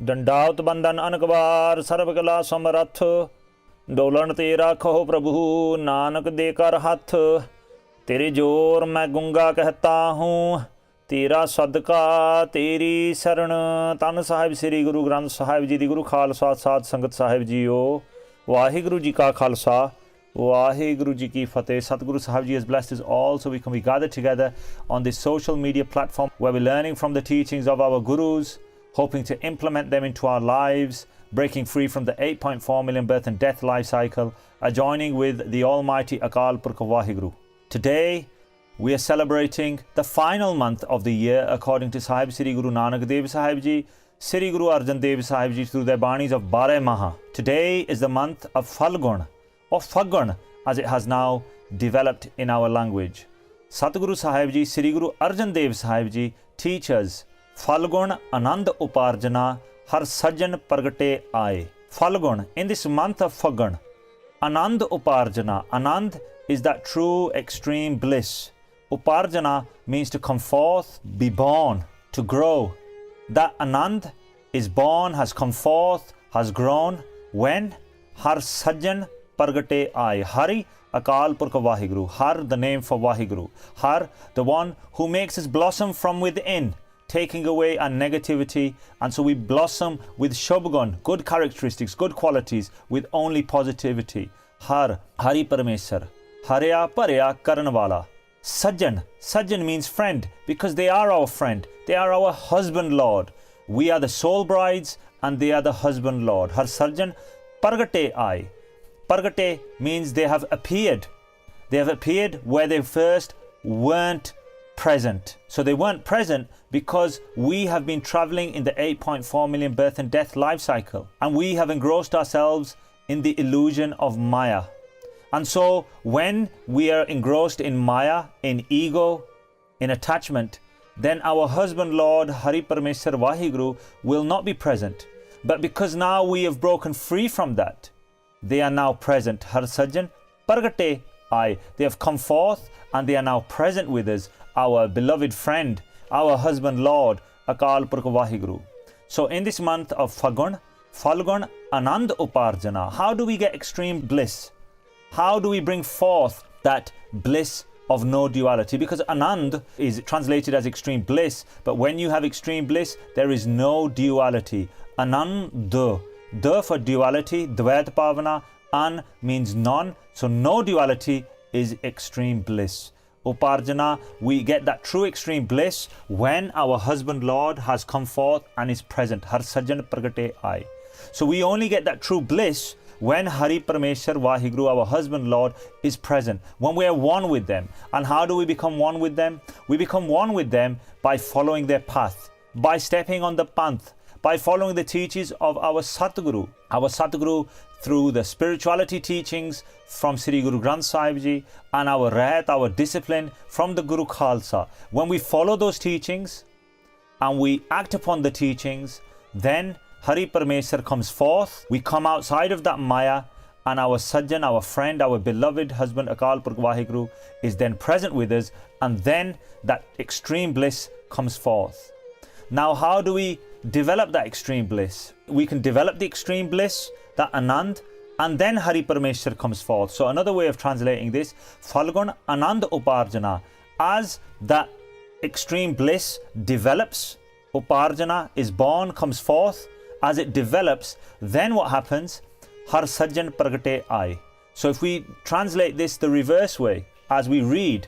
ਡੰਡਾਉਤ ਬੰਧਨ ਅਨਕਬਾਰ ਸਰਬ ਕਲਾ ਸਮਰੱਥ ਡੋਲਣ ਤੇ ਰਾਖੋ ਪ੍ਰਭੂ ਨਾਨਕ ਦੇ ਕਰ ਹੱਥ तेरे जोर मैं गूंगा कहता हूँ तेरा सदका तेरी शरण धन साहिब श्री गुरु ग्रंथ साहिब जी दी गुरु खालसा साध संगत साहिब जीओ वाहिगुरु जी का खालसा वाहिगुरु जी की फतेह Satguru Sahib ji has blessed us all so we can be gathered together on this social media platform where we're learning from the teachings of our gurus, hoping to implement them into our lives, breaking free from the 8.4 million birth and death life cycle, adjoining with the Almighty Akal Purkh Waheguru. Today, we are celebrating the final month of the year according to Sahib Sri Guru Nanak Dev Sahib Ji, Sri Guru Arjan Dev Sahib Ji through their banis of Barah Maha. Today is the month of Phalgun, or Phagan as it has now developed in our language. Satguru Sahib Ji, Sri Guru Arjan Dev Sahib Ji teach us Phalgun Anand Uparjana Har Sajan Pragate Aaye. Phalgun, in this month of Phagan, Anand Uparjana, Anand is that true extreme bliss. Uparjana means to come forth, be born, to grow. That Anand is born, has come forth, has grown. When? Har Sajan Pragate Aaye. Hari, Akal Purkh Waheguru. Har, the name for Waheguru. Har, the one who makes us blossom from within, taking away our negativity, and so we blossom with Shobgun, good characteristics, good qualities, with only positivity. Har, Hari Parameswar. Harya Parya Karanwala. Sajjan. Sajjan means friend because they are our friend. They are our husband Lord. We are the soul brides and they are the husband Lord. Har Sajjan Pargate Aaye. Pargate means they have appeared. They have appeared where they first weren't present. So they weren't present because we have been traveling in the 8.4 million birth and death life cycle. And we have engrossed ourselves in the illusion of Maya. And so when we are engrossed in Maya, in ego, in attachment, then our husband Lord Hari Parameswar Waheguru will not be present. But because now we have broken free from that, they are now present. Har Sajjan Pargate Aaye. They have come forth and they are now present with us, our beloved friend, our husband Lord Akal Purkh Waheguru. So in this month of Phagun, Phalgun Anand Uparjana, how do we get extreme bliss? How do we bring forth that bliss of no duality? Because Anand is translated as extreme bliss, but when you have extreme bliss, there is no duality. Anand, the for duality, Dvaita Pavana, An means none, so no duality is extreme bliss. Uparjana, we get that true extreme bliss when our husband Lord has come forth and is present. Har Sajjan Pragate Aaye. So we only get that true bliss when Hari Parameswar Waheguru, our husband Lord, is present, when we are one with them. And how do we become one with them? We become one with them by following their path, by stepping on the path, by following the teachings of our Satguru. Our Satguru through the spirituality teachings from Sri Guru Granth Sahib Ji and our Rahat, our discipline from the Guru Khalsa. When we follow those teachings and we act upon the teachings, then Hari Parameswar comes forth, we come outside of that Maya, and our Sajjan, our friend, our beloved husband Akal Purkh Waheguru is then present with us, and then that extreme bliss comes forth. Now how do we develop that extreme bliss? We can develop the extreme bliss, that Anand, and then Hari Parameswar comes forth. So another way of translating this, Phalgun Anand Uparjana, as that extreme bliss develops, Uparjana is born, comes forth. As it develops, then what happens? Har Sajjan Pragate Aaye. So if we translate this the reverse way, as we read,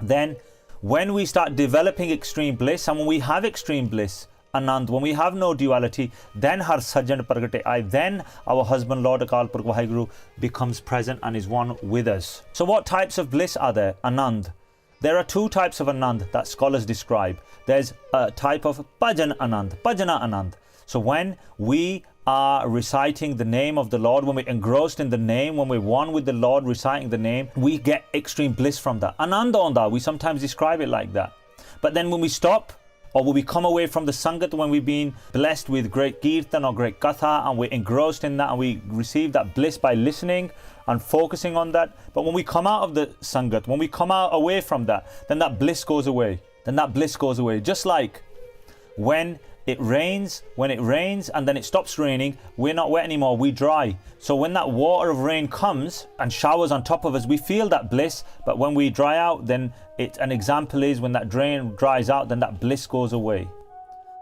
then when we start developing extreme bliss, and when we have extreme bliss, Anand, when we have no duality, then Har Sajjan Pragate Aaye, then our husband Lord Akal Purkh Waheguru becomes present and is one with us. So what types of bliss are there? Anand. There are two types of Anand that scholars describe. There's a type of Bhajan Anand, Bhajana Anand. So when we are reciting the name of the Lord, when we're engrossed in the name, when we're one with the Lord reciting the name, we get extreme bliss from that. Ananda onda, we sometimes describe it like that. But then when we stop, or when we come away from the Sangat, when we've been blessed with great Kirtan or great Katha, and we're engrossed in that, and we receive that bliss by listening and focusing on that. But when we come out of the Sangat, when we come out away from that, then that bliss goes away. Then that bliss goes away. Just like when it rains, when it rains and then it stops raining, we're not wet anymore, we dry. So when that water of rain comes and showers on top of us, we feel that bliss. But when we dry out, then an example is when that drain dries out, then that bliss goes away.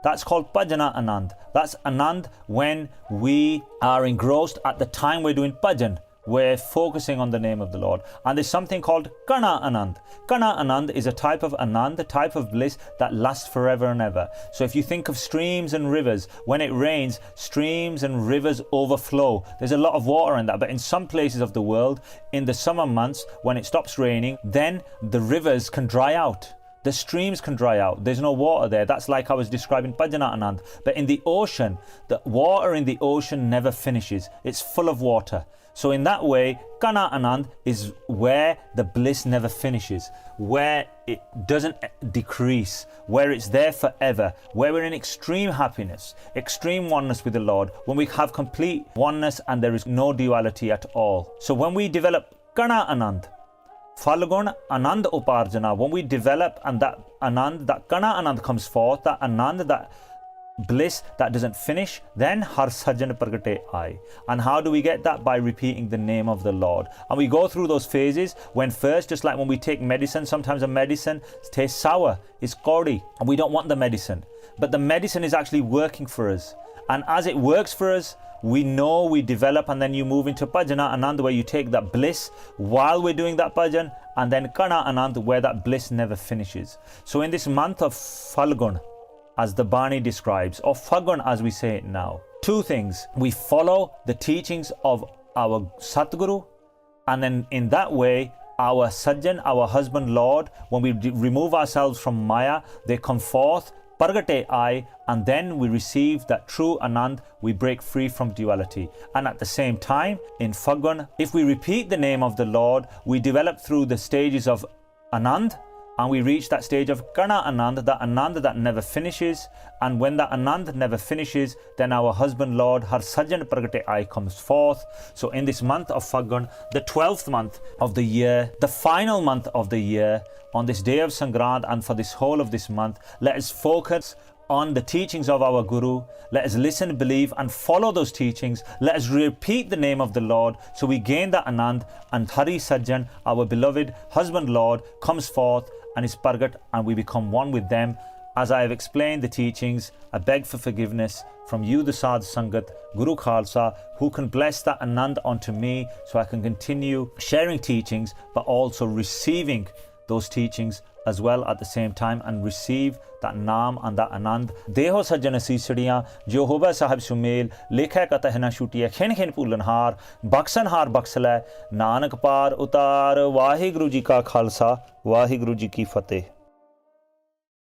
That's called bhajana anand. That's anand when we are engrossed at the time we're doing bhajan. We're focusing on the name of the Lord. And there's something called Kana Anand. Kana Anand is a type of anand, a type of bliss that lasts forever and ever. So if you think of streams and rivers, when it rains, streams and rivers overflow. There's a lot of water in that, but in some places of the world, in the summer months, when it stops raining, then the rivers can dry out. The streams can dry out. There's no water there. That's like I was describing Bhajana Anand. But in the ocean, the water in the ocean never finishes. It's full of water. So in that way, Kana Anand is where the bliss never finishes, where it doesn't decrease, where it's there forever, where we're in extreme happiness, extreme oneness with the Lord, when we have complete oneness and there is no duality at all. So when we develop Kana Anand, Phalgun Anand Uparjana, when we develop and that Anand, that Kana Anand comes forth, that Anand, that bliss that doesn't finish, then Har Sajan Pragate Ai. And how do we get that? By repeating the name of the Lord. And we go through those phases when first, just like when we take medicine, sometimes a medicine tastes sour, it's kauri, and we don't want the medicine. But the medicine is actually working for us. And as it works for us, we know we develop, and then you move into Bhajana Anand where you take that bliss while we're doing that bhajan, and then Kana Anand where that bliss never finishes. So in this month of Phalgun, as the Bani describes, or Phagan as we say it now, two things. We follow the teachings of our Satguru, and then in that way, our Sajjan, our husband Lord, when we remove ourselves from Maya, they come forth, Pargate I, and then we receive that true Anand, we break free from duality. And at the same time, in Phagan, if we repeat the name of the Lord, we develop through the stages of Anand, and we reach that stage of Kana Anand, that Anand that never finishes. And when that Anand never finishes, then our husband Lord Har Sajan Pragate Ai comes forth. So in this month of Phagan, the 12th month of the year, the final month of the year, on this day of Sangrand and for this whole of this month, let us focus on the teachings of our Guru. Let us listen, believe and follow those teachings. Let us repeat the name of the Lord so we gain that Anand, and Hari Sajjan, our beloved husband Lord, comes forth and is Pargat, and we become one with them. As I have explained the teachings, I beg for forgiveness from you, the Sadh Sangat, Guru Khalsa, who can bless that Anand onto me so I can continue sharing teachings, but also receiving those teachings as well at the same time, and receive that Naam and that Anand. Deho Sajjan Asisadiyan, Jehovah Sahib Sumel, Lekha Katahna Shutiya, Khen Khen Pulanhar, Baksanhar Baksala, Nanak Par Utar, Vaheguru Ji Ka Khalsa, Vaheguru Ji Ki Fateh.